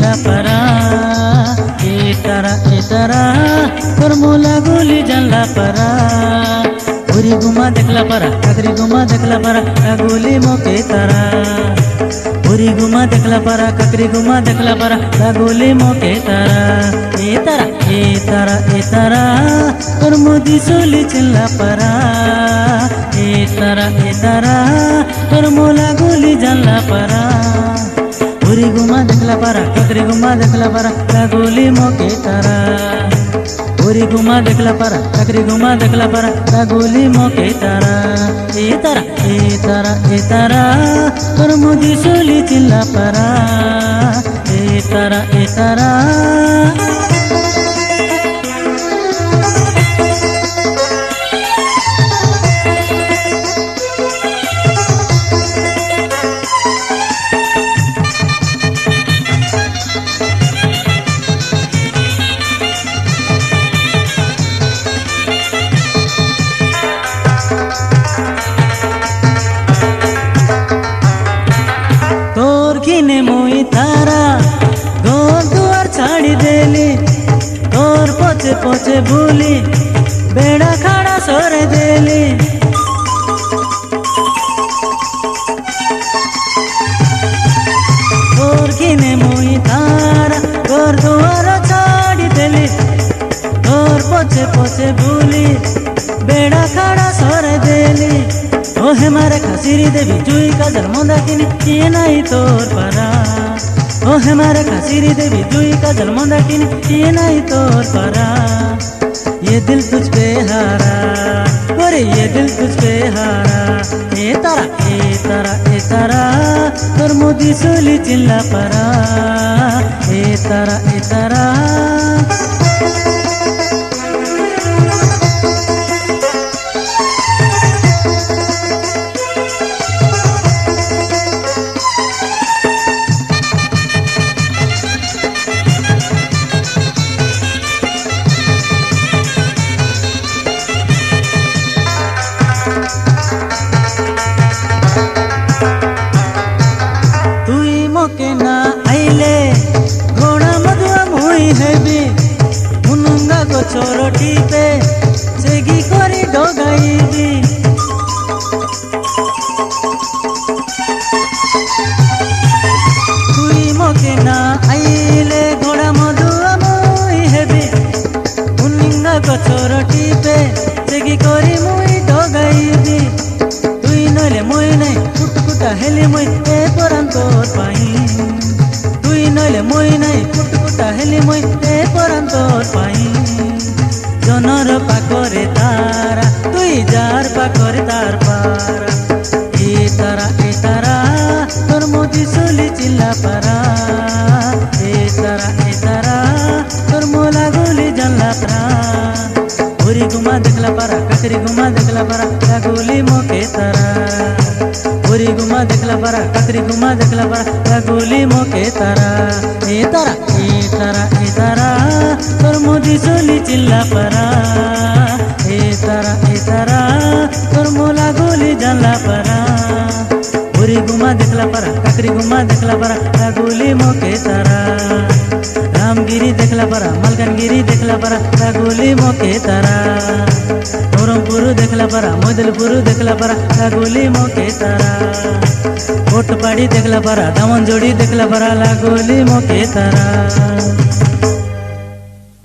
चिल्ला परा ए तारा तोर मोला गोली जानला परा उरी गुमा देखला परा काकरी गुमा देखला परा गोली मोके तारा उरी गुमा देखला परा काकरी गुमा देखला परा गोली मोके तारा ए तारा तोर मोदी सोली चिल्ला परा ए तारा तोर मोला गोली जानला परा उरी गुमा देखला परा काकरी गुमा देखला परा गोली मोके तारा उरी गुमा देखला परा काकरी गुमा देखला परा गोली मोके तारा ए तारा तोर मोदी सोली चिल्ला परा ए तारा ने मोई तारा घर दुआर छाड़ी देली तोर पोचे पोचे भूली बेड़ा खाड़ा सोरे देली तोर किने मोई तारा घर दुआर छाड़ी देली तोर पोचे पोचे भूली बेड़ा खाड़ा सोरे देली ओ हे मारे खासिरी देवी जुई का जलमोंदा किनी ये नहीं तोर परा ओ हे मारे खासिरी देवी जुई का जलमोंदा किनी ये नहीं तोर परा ये दिल तुझ पे हारा अरे ये दिल तुझ पे हारा ए तारा तोर मोदी सोली चिल्ला परा ए तारा मोके ना आइले घोड़ा मधुआ मुई हेबी मुनुंगा को चोरोटी पे सेगी करी डोगाईबी तुई मोके ना आइले घोड़ा मधुआ मुई हेबी मुनुंगा को चोरोटी पे सेगी करी मुई डोगाईबी तुई नले मुई नहीं कुटकुटा हेली मुई ए परांतोर पाई तुई नले मुई नहीं कुटकुटा हेली मुई ए परांतोर पाई जनर पाकरे तारा तुई जार पाकरे तार पारा ए तारा तोर मोदी सोली चिल्ला परा ए तारा तोर मोला गोली जानला परा उरी गुमा देखला परा काकरी गुमा देखला परा गोली मोके तारा उरी गुमा देखला परा काकरी गुमा देखला परा गोली मोके तारा ए तारा तोर मोदी सोली चिल्ला परा ए तारा तोर मोला गोली जानला परा उरी गुमा देखला परा काकरी गुमा देखला परा गोली मोके तारा रामगिरी देखला परा मलकानगिरी देखला परा गोली मोके तारा नवरंगपुर देखला परा मोदलपुर देखला परा गोली मोके तारा कोटपाड़ी देखला परा दामनजोड़ी देखला परा गोली मोके तारा।